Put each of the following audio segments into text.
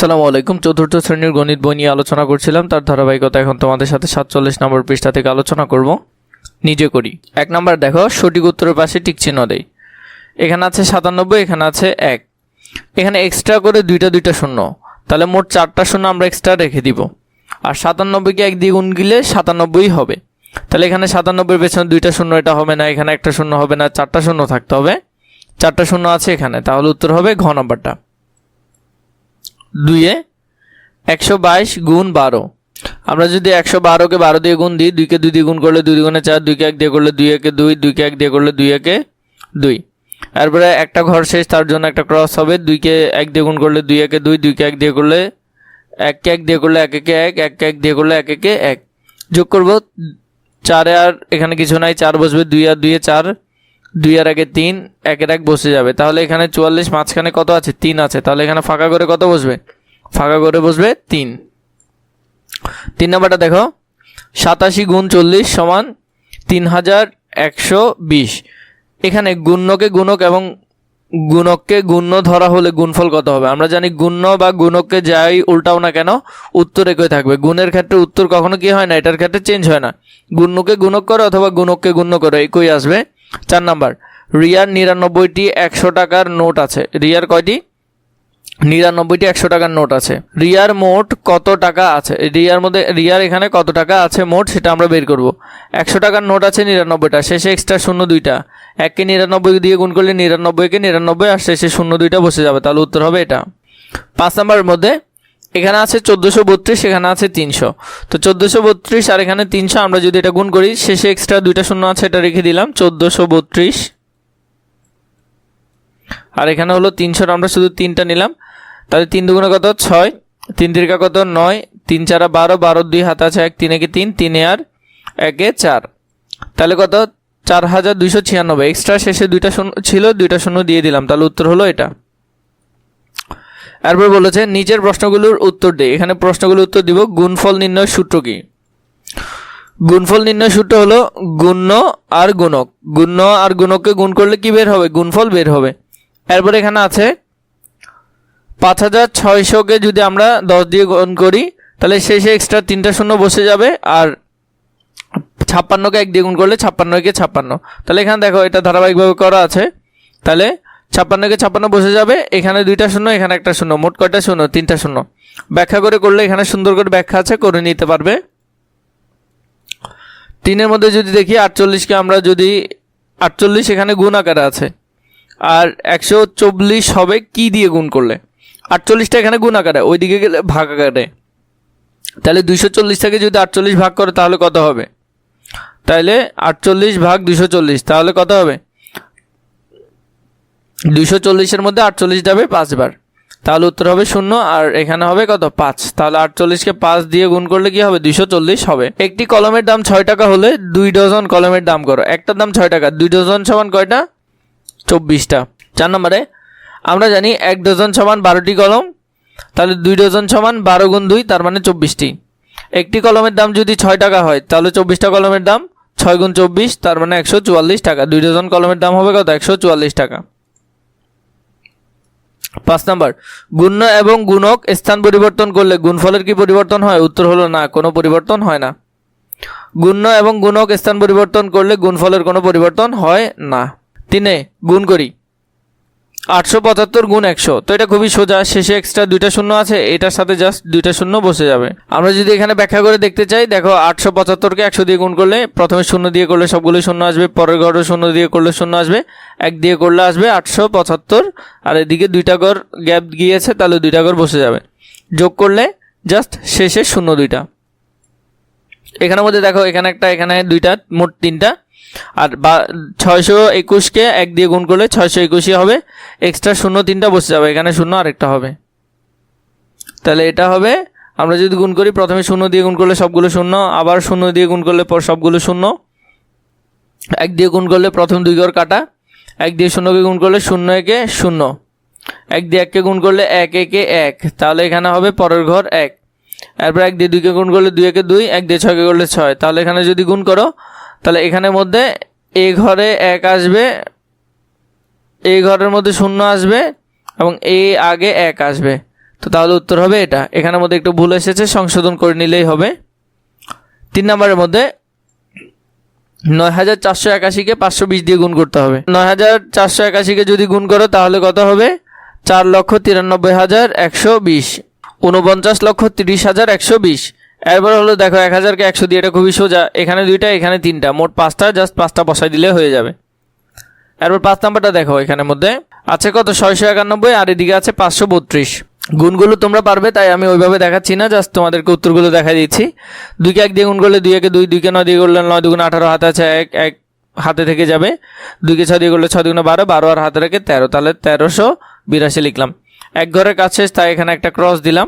আসসালামু আলাইকুম। চতুর্থ শ্রেণীর গণিত বই নিয়ে আলোচনা করছিলাম, তার ধারাবাহিকতা এখন তোমাদের সাথে 47 নম্বর পৃষ্ঠা থেকে আলোচনা করব। নিজে করি। 1 নম্বর দেখো, সঠিক উত্তরের পাশে টিক চিহ্ন দেই। এখানে আছে 97, এখানে আছে 1, এখানে এক্সট্রা করে দুইটা শূন্য, তাহলে মোট 4টা শূন্য আমরা এক্সট্রা রেখে দিব। আর 97কে 1 দিয়ে গুণ দিলে 97 হবে। তাহলে এখানে 97-এর পেছনে 2টা শূন্য, এটা হবে না। এখানে একটা শূন্য হবে না, 4টা শূন্য থাকতে হবে। 4টা শূন্য আছে এখানে, তাহলে উত্তর হবে ঘ নম্বরটা। 2 এ 122 গুণ 12। আমরা যদি 112কে 12 দিয়ে গুণ দিই, 2কে 2 দিয়ে গুণ করলে 2 দুগুণে 4, 2কে 1 দিয়ে করলে 2 একে 2, 2কে 1 দিয়ে করলে 2 একে 2। তারপরে একটা ঘর শেষ, তার জন্য একটা ক্রস হবে। 2কে 1 দিয়ে গুণ করলে 2 একে 2, 2কে 1 দিয়ে করলে 1কে 1 দিয়ে করলে 1 একে 1, 1কে 1 দিয়ে করলে 1 একে 1। যোগ করব 4 আর এখানে কিছু নাই, 4 বসবে, 2 আর 2 এ 4, 2 আর 1 এ 3, 1 এর 1 বসে যাবে। তাহলে এখানে 44, মাঝখানে কত আছে? 3 আছে। তাহলে এখানে ফাঁকা করে কত বসবে? ফাঁকা করে বসবে 3। 3 নম্বরটা দেখো, 87 গুণ 40 সমান 3120। এখানে গুণ্যকে গুণক এবং গুণককে গুণ্য ধরা হলে গুণফল কত হবে? আমরা জানি গুণ্য বা গুণককে যাই উল্টাও না কেন, উত্তর একই থাকবে। গুণের ক্ষেত্রে উত্তর কখনো কি হয় না, এটার ক্ষেত্রে চেঞ্জ হয় না। গুণ্যকে গুণক করো অথবা গুণককে গুণ্য করো, একই আসবে। 4 নাম্বার, রিয়ার 99টি 100 টাকার নোট আছে। রিয়ার কয়টি? 99টি 100 টাকার নোট আছে। রিয়ার মোট কত টাকা আছে? রিয়ার এখানে কত টাকা আছে মোট, সেটা আমরা বের করব। 100 টাকার নোট আছে 99টা, শেষে এক্সট্রা শূন্য 2টা। 1কে 99 দিয়ে গুণ করলে 99কে 99, আর শেষে শূন্য 2টা বসে যাবে। তাহলে উত্তর হবে এটা। 5 নম্বরের মধ্যে এখানে আছে 1432, এখানে আছে 300। তো 1432 আর এখানে 300, আমরা যদি এটা গুণ করি, শেষে এক্সট্রা 2টা শূন্য আছে, এটা রেখে দিলাম। 1432 আর এখানে হলো 300, আমরা শুধু 3টা নিলাম। তাহলে 3 দুগুণে কত? 6, 3 তিরিকা কত? 9, 3 চারা 12, 12 2 হাত আছে 1, 3 একে 3, 3 আর 1 এ 4। তাহলে কত? 4296। এক্সট্রা শেষে 2টা শূন্য ছিল, 2টা শূন্য দিয়ে দিলাম। তাহলে উত্তর হলো এটা। এরপর বলেছে নিচের প্রশ্নগুলোর উত্তর দে। এখানে প্রশ্নগুলোর উত্তর দিব। গুণফল নির্ণয়ের সূত্র কি? গুণফল নির্ণয় সূত্র হলো গুণ্য আর গুণক। গুণ্য আর গুণককে গুণ করলে কি বের হবে? গুণফল বের হবে। এরপর এখানে আছে 5600কে যদি আমরা 10 দিয়ে গুণ করি, তাহলে শেষে এক্সট্রা 3টা শূন্য বসে যাবে। আর 56কে 1 দিয়ে গুণ করলে 56কে 56। তাহলে এখানে দেখো, এটা ধারাবাহিকভাবে করা আছে। তাহলে 56কে 56 বসে যাবে। এখানে 2টা শূন্য, এখানে একটা শূন্য, মোট কয়টা শূন্য? 3টা শূন্য। ব্যাখ্যা করে করলে এখানে সুন্দর করে ব্যাখ্যা আছে, করে নিতে পারবে। 3-এর মধ্যে যদি দেখি 48কে আমরা যদি 48 এখানে গুণ আকারে আছে, আর 140 হবে কি দিয়ে গুণ করলে? 48টা এখানে গুণ আকারে, ওইদিকে গেলে ভাগ আকারে। তাহলে 240 থেকে যদি 48 ভাগ করে তাহলে কত হবে? তাহলে 48 ভাগ 240, তাহলে কত হবে? 240-এর মধ্যে 48 যাবে 5 বার, তাহলে উত্তর হবে 0। আর এখানে হবে কত? 5। তাহলে 48কে 5 দিয়ে গুণ করলে কি হবে? 240 হবে। একটি কলমের দাম 6 টাকা হলে 2 ডজন কলমের দাম করো। একটার দাম 6 টাকা, 2 ডজন সমান কয়টা? 24টা। 4 নম্বরে আমরা জানি 1 ডজন সমান 12টি কলম। তাহলে 2 ডজন সমান 12 গুণ 2, তার মানে 24টি। একটি কলমের দাম যদি 6 টাকা হয়, তাহলে 24টা কলমের দাম 6 গুণ 24, তার মানে 144 টাকা। 2 ডজন কলমের দাম হবে কত? 144 টাকা। 5 নম্বর, গুণ্য এবং গুণক স্থান পরিবর্তন করলে গুণফলের কি পরিবর্তন হয়? উত্তর হলো না, কোনো পরিবর্তন হয় না। গুণ্য এবং গুণক স্থান পরিবর্তন করলে গুণফলের কোনো পরিবর্তন হয় না। 3-এ গুণ করি 875 গুণ 100। তো এটা খুবই সোজা, শেষে এক্সট্রা 2টা শূন্য আছে, এটার সাথে জাস্ট 2টা শূন্য বসে যাবে। আমরা যদি এখানে ব্যাখ্যা করে দেখতে চাই, দেখো 875কে 100 দিয়ে গুণ করলে প্রথমে শূন্য দিয়ে করলে সবগুলো শূন্য আসবে, পরের ঘরে শূন্য দিয়ে করলে শূন্য আসবে, 1 দিয়ে করলে আসবে 875, আর এদিকে 2টা ঘর গ্যাপ গিয়েছে, তাহলে 2টা ঘর বসে যাবে। যোগ করলে জাস্ট শেষে শূন্য 2টা। এখানের মধ্যে দেখো, এখানে একটা, এখানে 2টা, মোট 3টা। আর 621কে 1 দিয়ে গুণ করলে 621 হবে। এক্সট্রা শূন্য 3টা বসে যাবে, এখানে শূন্য আরেকটা হবে। তাহলে এটা হবে, আমরা যদি গুণ করি, প্রথমে শূন্য দিয়ে গুণ করলে সবগুলো শূন্য, আবার শূন্য দিয়ে গুণ করলে পর সবগুলো শূন্য। 1 দিয়ে গুণ করলে প্রথম 2 ঘর কাটা, 1 দিয়ে 0কে গুণ করলে 0 একে 0, 1 দিয়ে 1কে গুণ করলে 1 একে 1, তাহলে এখানে হবে পরের ঘর 1। এরপর 1 দিয়ে 2কে গুণ করলে 2 একে 2, 1 দিয়ে 6কে করলে 6। তাহলে এখানে যদি গুণ করো, তাহলে এখানের মধ্যে এ ঘরে 1 আসবে, এই ঘরের মধ্যে 0 আসবে, এবং এই আগে 1 আসবে। তো তাহলে উত্তর হবে এটা। এখানের মধ্যে একটু ভুল এসেছে, সংশোধন করে নিলেই হবে। 3 নম্বরের মধ্যে 9481-কে 520 দিয়ে গুণ করতে হবে। 9481-কে যদি গুণ করো তাহলে কত হবে? 4,93,120, 49,30,120। এরপর হলো দেখো 1000কে 100 দিয়ে, এটা খুবই সোজা। এখানে 2টা, এখানে 3টা, মোট 5টা, জাস্ট 5টা বসাই দিলে হয়ে যাবে। এরপর 5 নাম্বারটা দেখো, এখানের মধ্যে আছে কত? 691, আর এদিকে আছে 532। গুণগুলো তোমরা পারবে, তাই আমি ওইভাবে দেখাচ্ছি না, জাস্ট তোমাদেরকে উত্তরগুলো দেখাই দিচ্ছি। 2কে 1 দিয়ে গুণ করলে 2 একে 2, 2কে 9 দিয়ে করলে 9 2 18, হাতে আছে 1, 1 হাতে থেকে যাবে। 2কে 6 দিয়ে করলে 6 2 12, 12 আর হাতে রেখে 13, তাহলে 1382 লিখলাম। এক ঘরের কাজ শেষ, তাই এখানে একটা ক্রস দিলাম।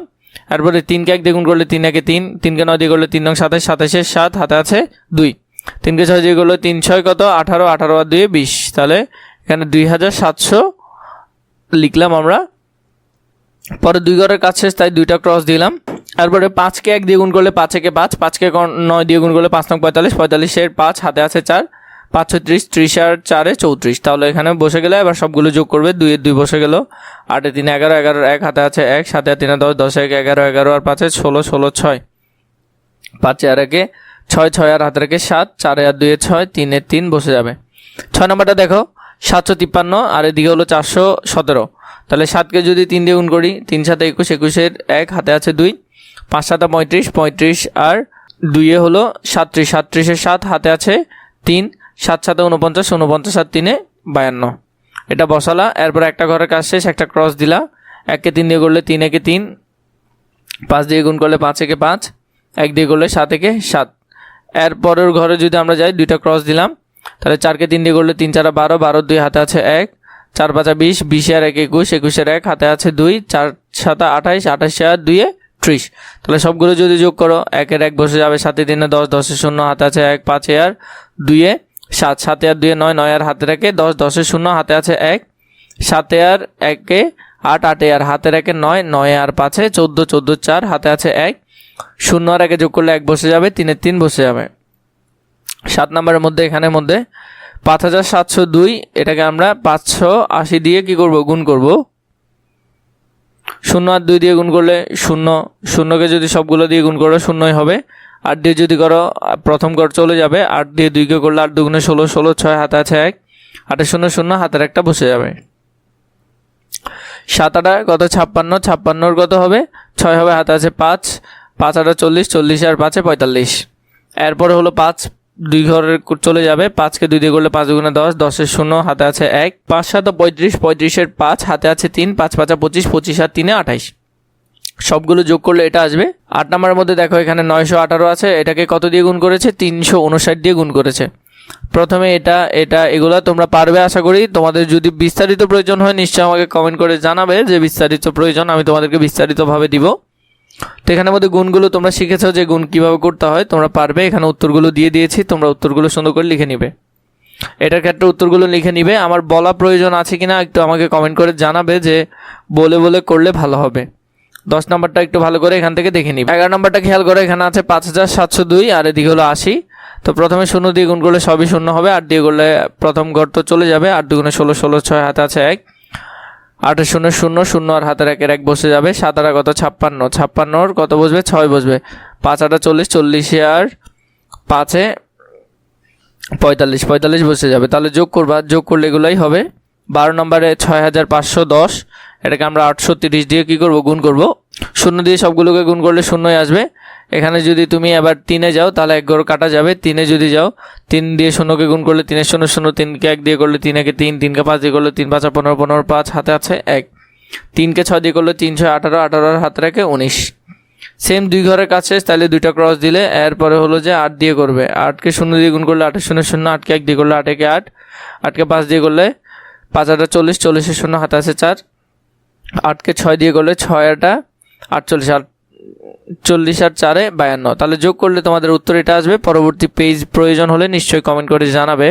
তারপরে 3কে 1 দিয়ে গুণ করলে 3 একে 3, 3কে 9 দিয়ে করলে 3 নং 27, 27 7, হাতে আছে 2। 3কে 6 দিয়ে করলে 3 6 কত? 18, 18 আর 2 20, তাহলে এখানে 2700 লিখলাম আমরা। পরে 2 ঘরের কাজ শেষ, তাই 2টা ক্রস দিলাম। তারপরে 5কে 1 দিয়ে গুণ করলে 5 একে 5, 5কে 9 দিয়ে গুণ করলে 5 নং 45, 45 5, হাতে আছে 4, 5 30, 30 আর 4 34, তাহলে এখানে বসে গেলে এবার সবগুলো যোগ করবে। 2 এর 2 বসে গেল, 8 এ 3 11, 11 1, হাতে আছে 1, 7 আর 3 10, 10 1 11, 11 আর 5 16, 16 6, 5 আর 1 6, 6 আর হাতে রেখে 7, 4 আর 2 6, 3 এর 3 বসে যাবে। 6 নম্বরটা দেখো, 753 আর এদিকে হলো 417, তাহলে 7কে যদি 3 দিয়ে গুণ করি, 3 7 21, 21 1, হাতে আছে 2, 5 7 35, 35 আর 2 এ হলো 37, 37 এর 7, হাতে আছে 3, 7 7 49, 49 আর 3 52, এটা বসালা। এরপর একটা ঘরের কাজ শেষ, একটা ক্রস দিলা। 1কে 3 দিয়ে করলে 3 একে 3, 5 দিয়ে গুণ করলে 5 একে 5, 1 দিয়ে করলে 7 একে 7। এরপরের ঘরে যদি আমরা যাই, 2টা ক্রস দিলাম, তাহলে 4কে 3 দিয়ে করলে 3 4 12, 12 2, হাতে আছে 1, 4 5 20, 20 আর 1 21, 21 আর 1, হাতে আছে 2, 4 7 28, 28 আর 2 30, তাহলে সবগুলো যদি যোগ করো 1 এর 1 বসে যাবে, 7 3 10, 10 0, হাতে আছে 1, 5 আর 2 7, 7 আর 2 9, 9 আর হাতে রেখে 10, 10 0, হাতে আছে 1, 7 আর 1 8, 8 আর হাতে রেখে 9, 9 আর 5 14, 14 4, হাতে আছে 1, 0 আর 1 যোগ করলে 1 বসে যাবে, 3 এর 3 বসে যাবে। 7 নম্বরের মধ্যে এখানের মধ্যে 5702, এটাকে আমরা 580 দিয়ে কি করব? গুণ করব। 0 আর 2 দিয়ে গুণ করলে 0, 0কে যদি সবগুলো দিয়ে গুণ করো 0ই হবে। 8 দিয়ে যদি করো প্রথম ঘর চলে যাবে, 8 দিয়ে 2কে করলে 8 2 16, 16 6, হাতে আছে 1, 8 0 0, হাতের একটা বসে যাবে। 7 8 কত? 56, 56 কত হবে? 6 হবে, হাতে আছে 5, 5 8 40, 40 আর 5 45। এরপরে হলো 5 2 ঘরের চলে যাবে, 5কে 2 দিয়ে করলে 5 2 10, 10 এর 0, হাতে আছে 1, 5 7 35, 35 এর 5, হাতে আছে 3, 5 5 25, 25 আর 3 28, সবগুলো যোগ করলে এটা আসবে। 8 নম্বরের মধ্যে দেখো, এখানে 918 আছে, এটাকে কত দিয়ে গুণ করেছে? 359 দিয়ে গুণ করেছে। প্রথমে এটা এগুলা তোমরা পারবে আশা করি। তোমাদের যদি বিস্তারিত প্রয়োজন হয় নিশ্চয়ই আমাকে কমেন্ট করে জানাবে যে বিস্তারিত প্রয়োজন, আমি তোমাদেরকে বিস্তারিতভাবে দিব। তো এখানের মধ্যে গুণগুলো তোমরা শিখেছো যে গুণ কিভাবে করতে হয়, তোমরা পারবে। এখানে উত্তরগুলো দিয়ে দিয়েছি, তোমরা উত্তরগুলো সুন্দর করে লিখে নিবে। এটার ক্ষেত্রে উত্তরগুলো লিখে নিবে। আমার বলা প্রয়োজন আছে কিনা একটু আমাকে কমেন্ট করে জানাবে, যে বলে বলে করলে ভালো হবে। 10 নম্বরটা একটু ভালো করে এখান থেকে দেখে নিবে। 11 নম্বরটা খেয়াল করে, এখানে আছে 5702 আর এদিকে হলো 80। তো প্রথমে 0 দিয়ে গুণ করলে সবই 0 হবে, 8 দিয়ে করলে প্রথম ঘর তো চলে যাবে, 8 2 16, 16 6, হাতে আছে 1, 8 0 0 0 আর হাতের 1 1 বসে যাবে। 7 আর কত? 56, 56 কত বসবে? 6 বসবে। 5 8 40, 40 আর 5 45, 45 বসে যাবে। তাহলে যোগ করবা, যোগ করলে এগুলাই হবে। 12 নম্বরে 6510, এটাকে আমরা 830 দিয়ে কি করব? গুণ করব। 0 দিয়ে সবগুলোকে গুণ করলে 0ই আসবে। এখানে যদি তুমি আবার 3-এ যাও তাহলে 1 ঘর কাটা যাবে। 3-এ যদি যাও, 3 দিয়ে 0কে গুণ করলে 3 0 0, 3কে 1 দিয়ে করলে 3 একে 3, 3কে 5 দিয়ে করলে 3 5 15, 15 5, হাতে আছে 1, 3কে 6 দিয়ে করলে 3 6 18, 18 আর হাতে রেখে 19। সেম 2 ঘরের কাজ শেষ, তাহলে 2টা ক্রস দিলে এরপরে হলো যে 8 দিয়ে করবে। 8কে 0 দিয়ে গুণ করলে 8 0 0, 8কে 1 দিয়ে করলে 8 একে 8, 8কে 5 দিয়ে করলে 5 8 40, 40 এর 0, হাতে আছে 4, 8কে 6 দিয়ে করলে 6 8 48, 40 আর 4 52। তাহলে যোগ করলে তোমাদের উত্তর এটা আসবে। পরবর্তী পেজ প্রয়োজন হলে নিশ্চয়ই কমেন্ট করে জানাবে।